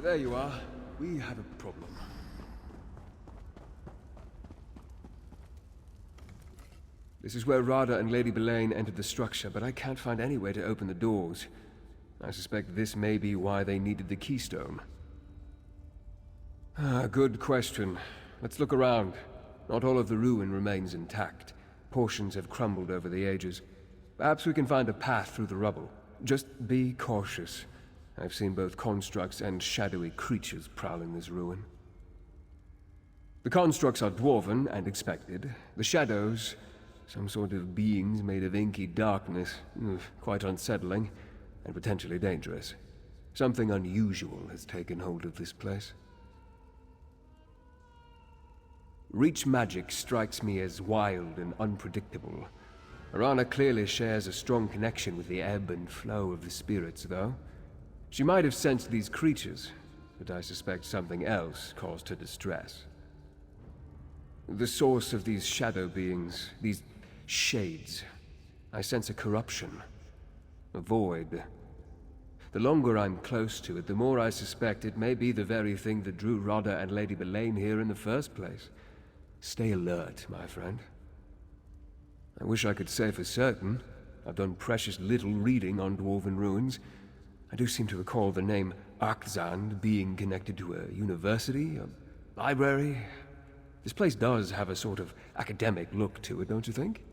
There you are. We have a problem. This is where Rada and Lady Belaine entered the structure, but I can't find any way to open the doors. I suspect this may be why they needed the keystone. Good question. Let's look around. Not all of the ruin remains intact. Portions have crumbled over the ages. Perhaps we can find a path through the rubble. Just be cautious. I've seen both constructs and shadowy creatures prowling this ruin. The constructs are dwarven and expected. The shadows, some sort of beings made of inky darkness. Quite unsettling and potentially dangerous. Something unusual has taken hold of this place. Reach magic strikes me as wild and unpredictable. Arana clearly shares a strong connection with the ebb and flow of the spirits, though. She might have sensed these creatures, but I suspect something else caused her distress. The source of these shadow beings, these shades, I sense a corruption, a void. The longer I'm close to it, the more I suspect it may be the very thing that drew Rada and Lady Belaine here in the first place. Stay alert, my friend. I wish I could say for certain. I've done precious little reading on dwarven ruins. I do seem to recall the name Arkzand being connected to a university, a library. This place does have a sort of academic look to it, don't you think?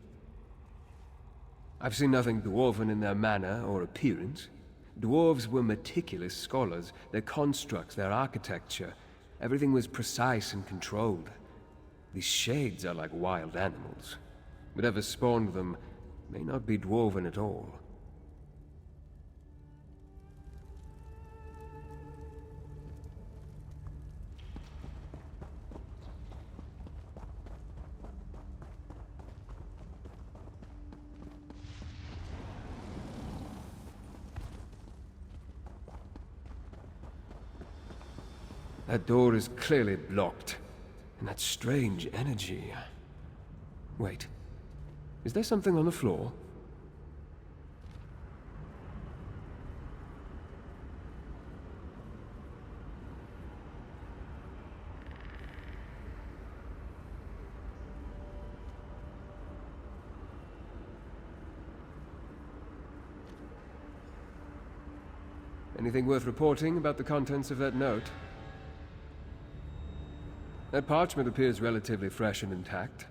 I've seen nothing dwarven in their manner or appearance. Dwarves were meticulous scholars. Their constructs, their architecture, everything was precise and controlled. These shades are like wild animals. Whatever spawned them may not be dwarven at all. That door is clearly blocked. And that strange energy... Wait. Is there something on the floor? Anything worth reporting about the contents of that note? That parchment appears relatively fresh and intact.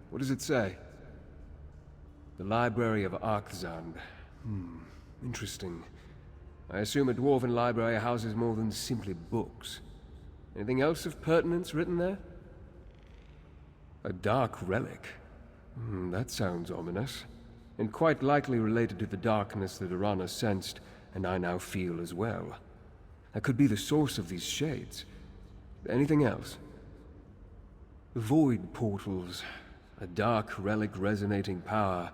What does it say? The Library of Arkzand. Interesting. I assume a dwarven library houses more than simply books. Anything else of pertinence written there? A dark relic. That sounds ominous. And quite likely related to the darkness that Arana sensed, and I now feel as well. That could be the source of these shades. Anything else? Void portals, a dark relic resonating power,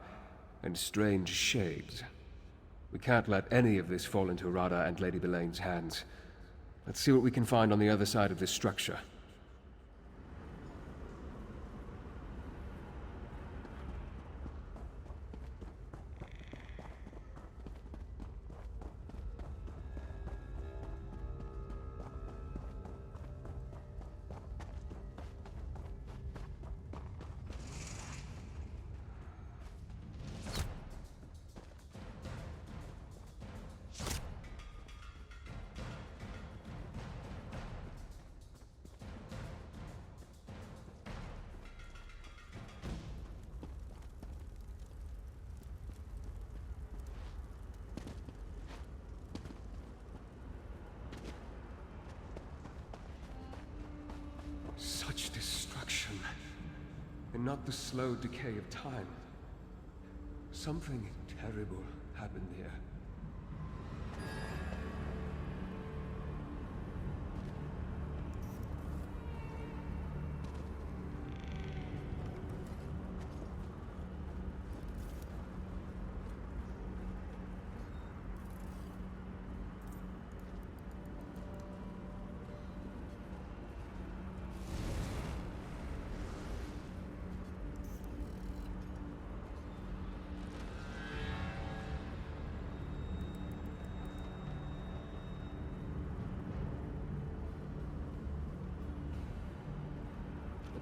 and strange shades. We can't let any of this fall into Rada and Lady Belaine's hands. Let's see what we can find on the other side of this structure. Such destruction, and not the slow decay of time. Something terrible happened here.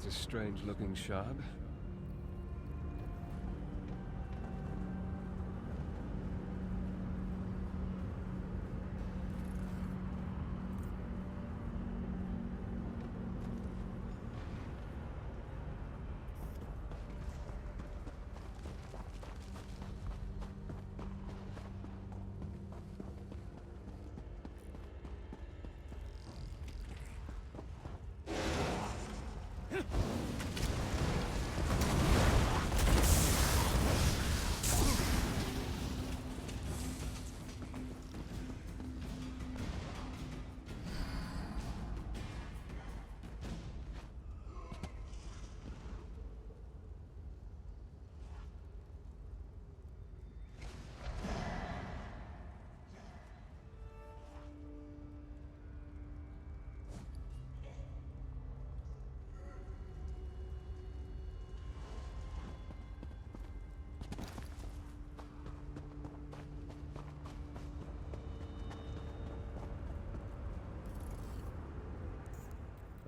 a strange-looking shard.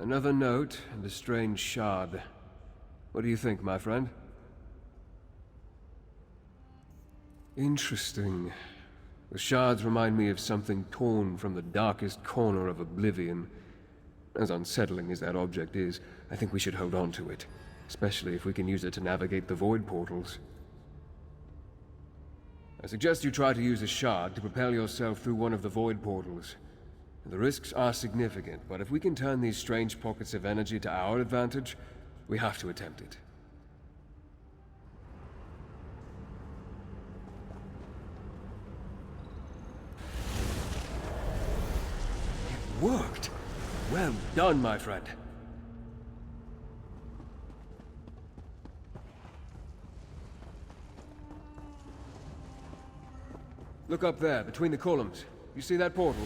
Another note and a strange shard. What do you think, my friend? Interesting. The shards remind me of something torn from the darkest corner of oblivion. As unsettling as that object is, I think we should hold on to it, especially if we can use it to navigate the void portals. I suggest you try to use a shard to propel yourself through one of the void portals. The risks are significant, but if we can turn these strange pockets of energy to our advantage, we have to attempt it. It worked! Well done, my friend. Look up there, between the columns. You see that portal?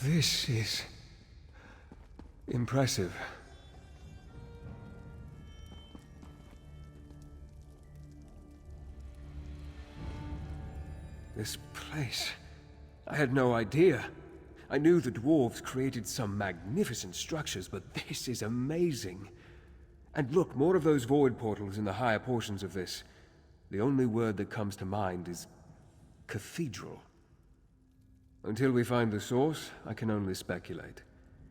This is impressive. This place... I had no idea. I knew the dwarves created some magnificent structures, but this is amazing. And look, more of those void portals in the higher portions of this. The only word that comes to mind is cathedral. Until we find the source, I can only speculate.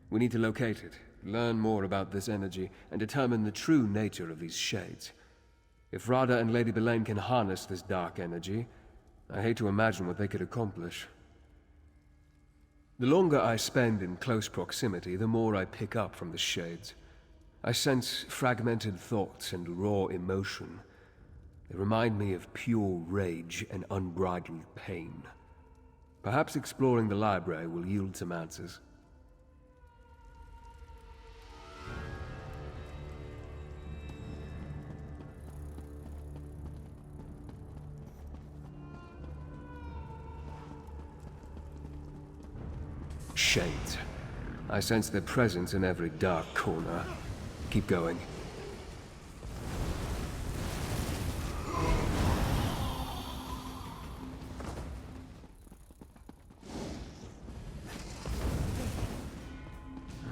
We need to locate it, learn more about this energy, and determine the true nature of these shades. If Radha and Lady Belaine can harness this dark energy, I hate to imagine what they could accomplish. The longer I spend in close proximity, the more I pick up from the shades. I sense fragmented thoughts and raw emotion. They remind me of pure rage and unbridled pain. Perhaps exploring the library will yield some answers. Shades. I sense their presence in every dark corner. Keep going.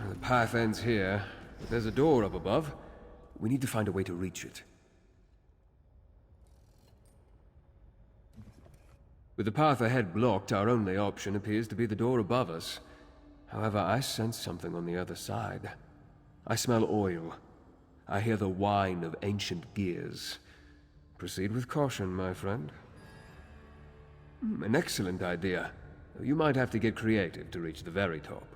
The path ends here, but there's a door up above. We need to find a way to reach it. With the path ahead blocked, our only option appears to be the door above us. However, I sense something on the other side. I smell oil. I hear the whine of ancient gears. Proceed with caution, my friend. An excellent idea. You might have to get creative to reach the very top.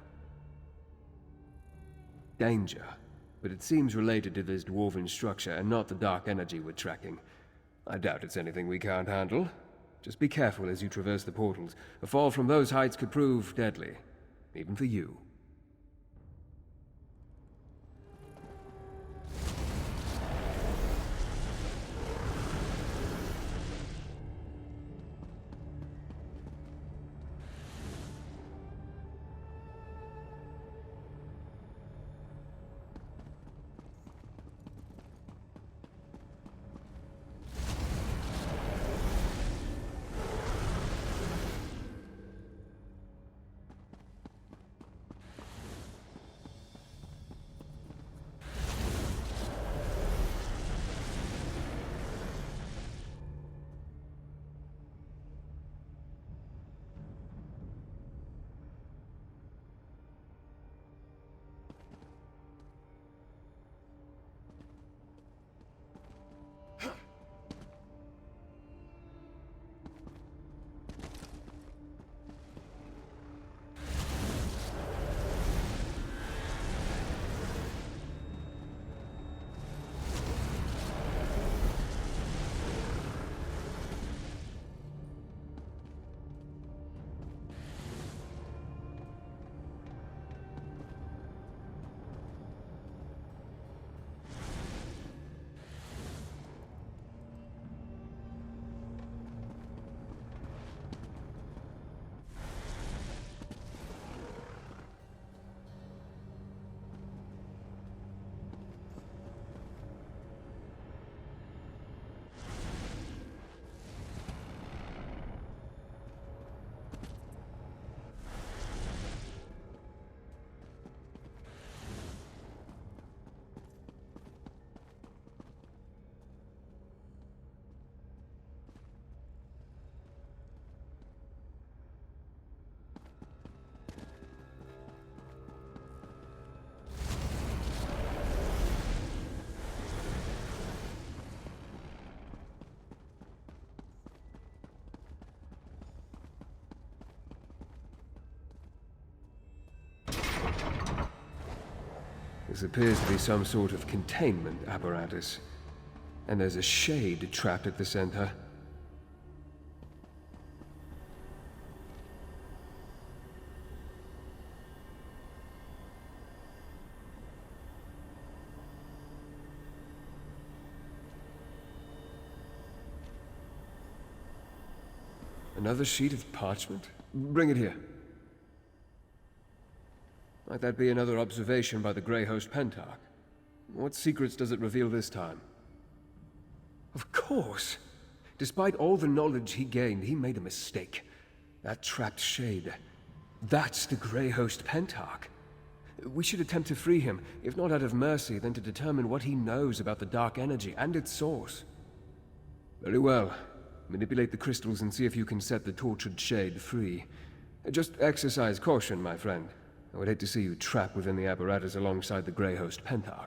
Danger, but it seems related to this dwarven structure and not the dark energy we're tracking. I doubt it's anything we can't handle. Just be careful as you traverse the portals. A fall from those heights could prove deadly, even for you. This appears to be some sort of containment apparatus. And there's a shade trapped at the center. Another sheet of parchment? Bring it here. Might that be another observation by the Grey Host Pentarch? What secrets does it reveal this time? Of course! Despite all the knowledge he gained, he made a mistake. That trapped shade. That's the Grey Host Pentarch. We should attempt to free him, if not out of mercy, then to determine what he knows about the dark energy and its source. Very well. Manipulate the crystals and see if you can set the tortured shade free. Just exercise caution, my friend. I would hate to see you trapped within the apparatus alongside the Grey Host Pentarch.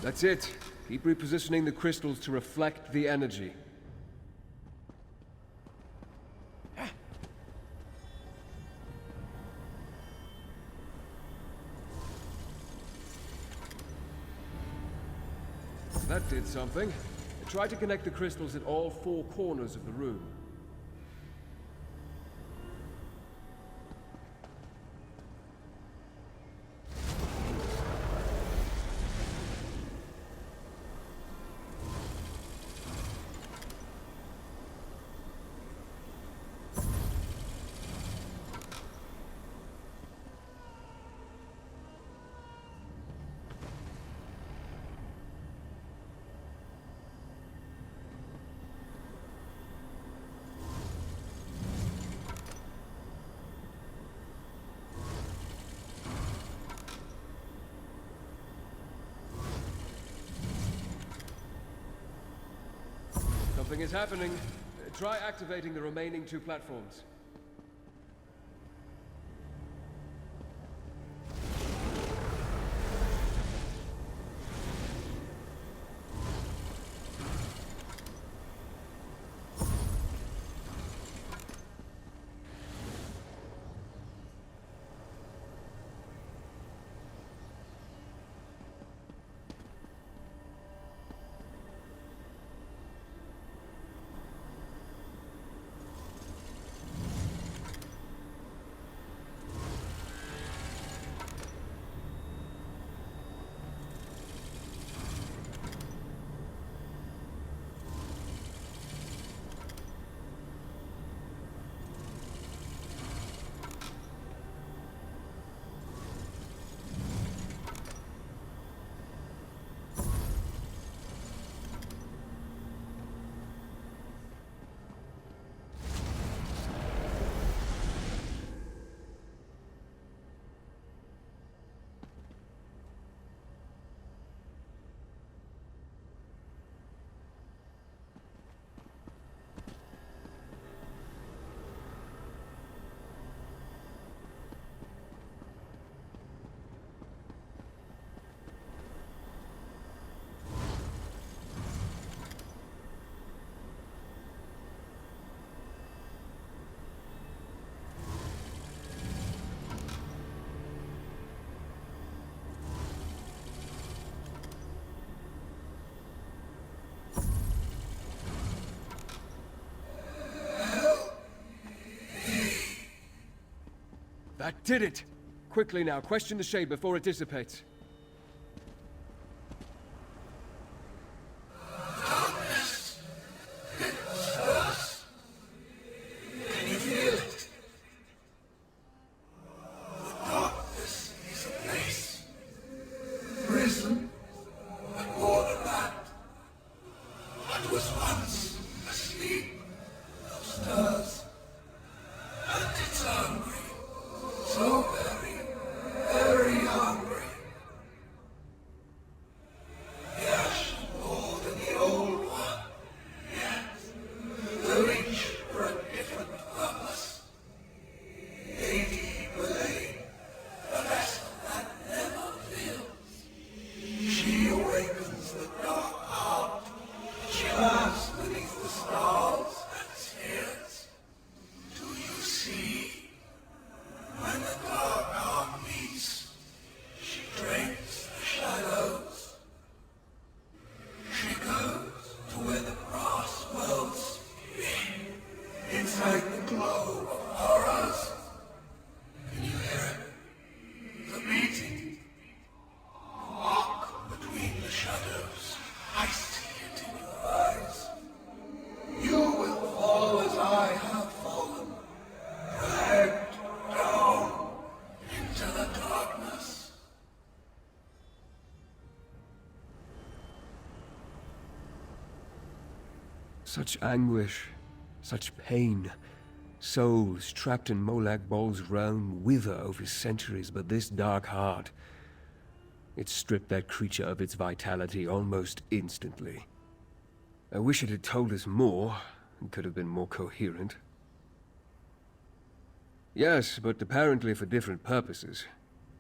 That's it. Keep repositioning the crystals to reflect the energy. That did something. Try to connect the crystals at all 4 corners of the room. Something is happening. Try activating the remaining 2 platforms. That did it! Quickly now, question the shade before it dissipates. Such anguish, such pain. Souls trapped in Molag Bol's realm wither over centuries, but this dark heart, it stripped that creature of its vitality almost instantly. I wish it had told us more, and could have been more coherent. Yes, but apparently for different purposes.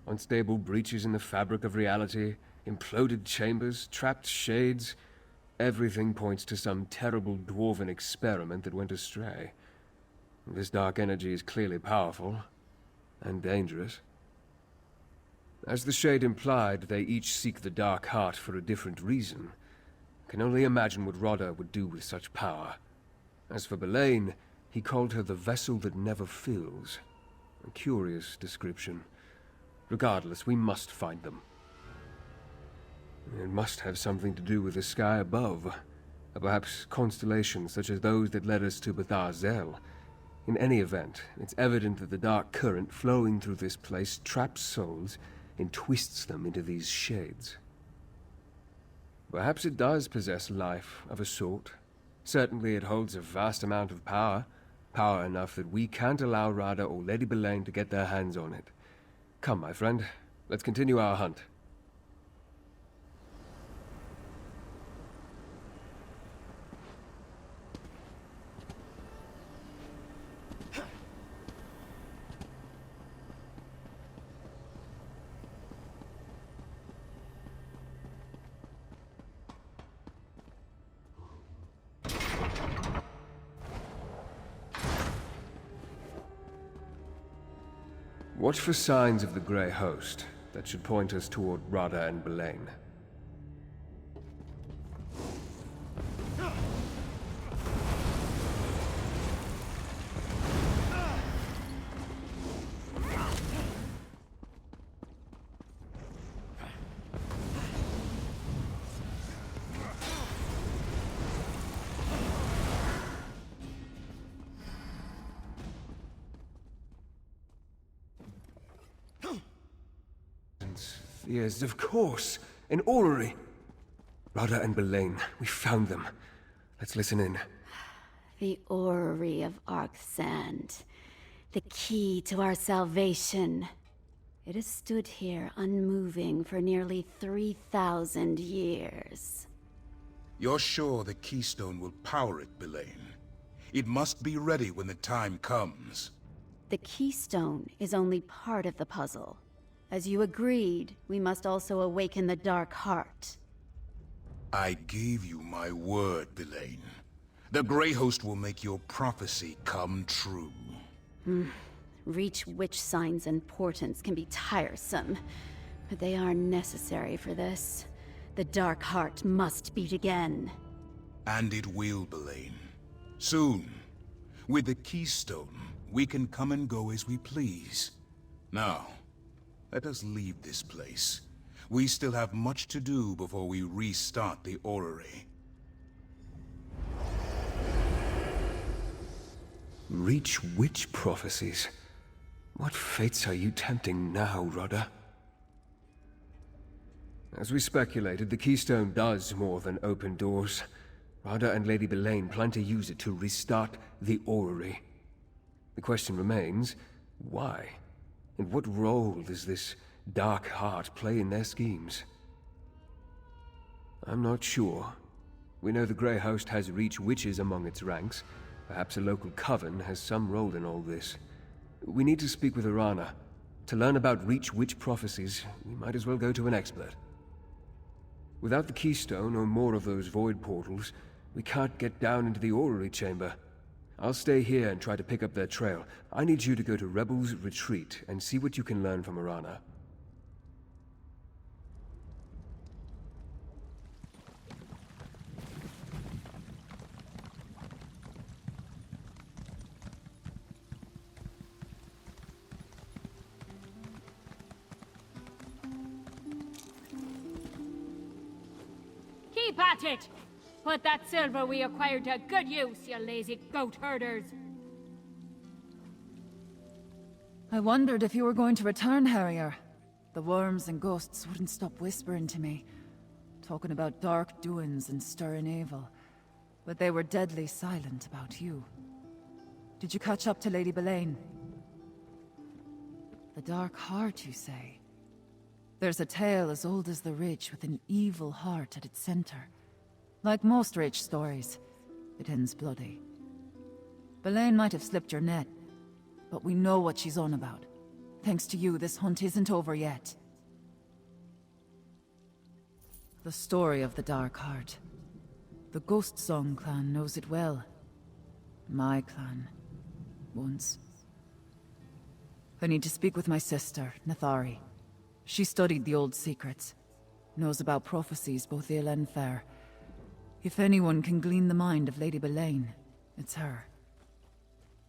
Unstable breaches in the fabric of reality, imploded chambers, trapped shades. Everything points to some terrible dwarven experiment that went astray. This dark energy is clearly powerful, and dangerous. As the Shade implied, they each seek the Dark Heart for a different reason. I can only imagine what Rodder would do with such power. As for Belain, he called her the vessel that never fills. A curious description. Regardless, we must find them. It must have something to do with the sky above. Or perhaps constellations such as those that led us to Bethar Zel. In any event, it's evident that the dark current flowing through this place traps souls and twists them into these shades. Perhaps it does possess life of a sort. Certainly it holds a vast amount of power. Power enough that we can't allow Rada or Lady Belain to get their hands on it. Come, my friend. Let's continue our hunt. Watch for signs of the Grey Host that should point us toward Rada and Belain. Yes, of course. An orrery. Rada and Belain, we found them. Let's listen in. The orrery of Arksand. The key to our salvation. It has stood here unmoving for nearly 3,000 years. You're sure the keystone will power it, Belain? It must be ready when the time comes. The keystone is only part of the puzzle. As you agreed, we must also awaken the Dark Heart. I gave you my word, Belain. The Grey Host will make your prophecy come true. Reach Witch signs and portents can be tiresome, but they are necessary for this. The Dark Heart must beat again. And it will, Belain. Soon. With the keystone, we can come and go as we please. Now, let us leave this place. We still have much to do before we restart the orrery. Reach witch prophecies. What fates are you tempting now, Rodder? As we speculated, the keystone does more than open doors. Rada and Lady Belain plan to use it to restart the orrery. The question remains, why? And what role does this Dark Heart play in their schemes? I'm not sure. We know the Grey Host has Reach witches among its ranks. Perhaps a local coven has some role in all this. We need to speak with Arana. To learn about Reach witch prophecies, we might as well go to an expert. Without the keystone or more of those void portals, we can't get down into the orrery chamber. I'll stay here and try to pick up their trail. I need you to go to Rebel's Retreat and see what you can learn from Arana. Keep at it! Put that silver we acquired to good use, you lazy goat herders! I wondered if you were going to return, Harrier. The worms and ghosts wouldn't stop whispering to me, talking about dark doings and stirring evil. but they were deadly silent about you. Did you catch up to Lady Belaine? The Dark Heart, you say? There's a tale as old as the Ridge with an evil heart at its center. Like most Ridge stories, it ends bloody. Belaine might have slipped your net, but we know what she's on about. Thanks to you, this hunt isn't over yet. The story of the Dark Heart. The Ghost Song clan knows it well. My clan. Once. I need to speak with my sister, Nathari. She studied the old secrets. Knows about prophecies, both ill and fair. If anyone can glean the mind of Lady Belaine, it's her.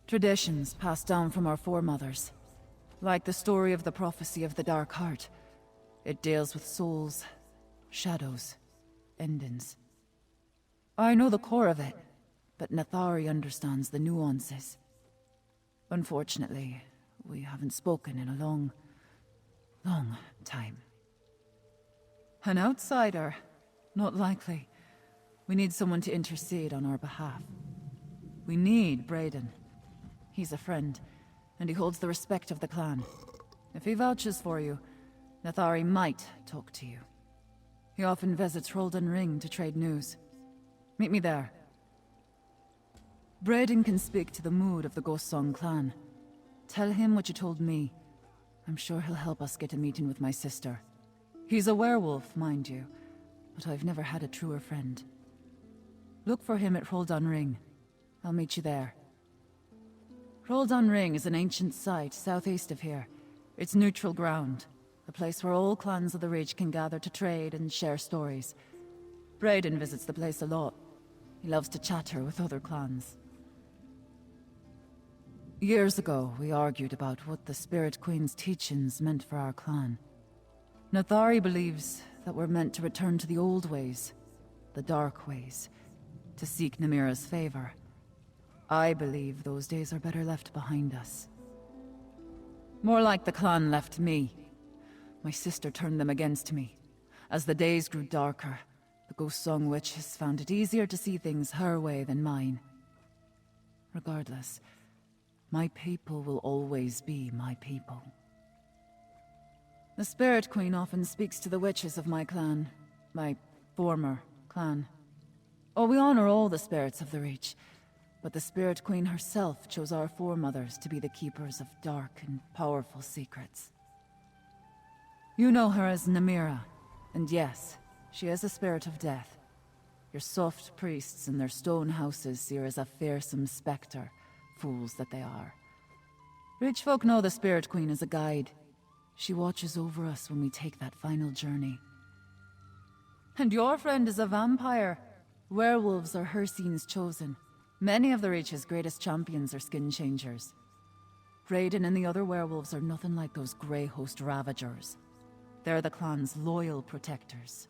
Traditions passed down from our foremothers. Like the story of the prophecy of the Dark Heart. It deals with souls, shadows, endings. I know the core of it, but Nathari understands the nuances. Unfortunately, we haven't spoken in a long time. An outsider? Not likely. We need someone to intercede on our behalf. We need Brayden. He's a friend, and he holds the respect of the clan. If he vouches for you, Nathari might talk to you. He often visits Roldan Ring to trade news. Meet me there. Brayden can speak to the mood of the Ghost Song clan. Tell him what you told me. I'm sure he'll help us get a meeting with my sister. He's a werewolf, mind you, but I've never had a truer friend. Look for him at Roldan Ring. I'll meet you there. Roldan Ring is an ancient site southeast of here. It's neutral ground, a place where all clans of the Ridge can gather to trade and share stories. Brayden visits the place a lot. He loves to chatter with other clans. Years ago, we argued about what the Spirit Queen's teachings meant for our clan. Nathari believes that we're meant to return to the old ways, the dark ways, to seek Namira's favor. I believe those days are better left behind us. More like the clan left me. My sister turned them against me. As the days grew darker, the Ghost Song Witch has found it easier to see things her way than mine. Regardless, my people will always be my people. The Spirit Queen often speaks to the witches of my clan. My former clan. Oh, we honor all the spirits of the Reach, but the Spirit Queen herself chose our foremothers to be the keepers of dark and powerful secrets. You know her as Namira, and yes, she is a spirit of death. Your soft priests in their stone houses see her as a fearsome spectre, fools that they are. Rich folk know the Spirit Queen as a guide. She watches over us when we take that final journey. And your friend is a vampire. Werewolves are Hircine's chosen. Many of the Reach's greatest champions are skin changers. Brayden and the other werewolves are nothing like those Grey Host Ravagers. They're the clan's loyal protectors.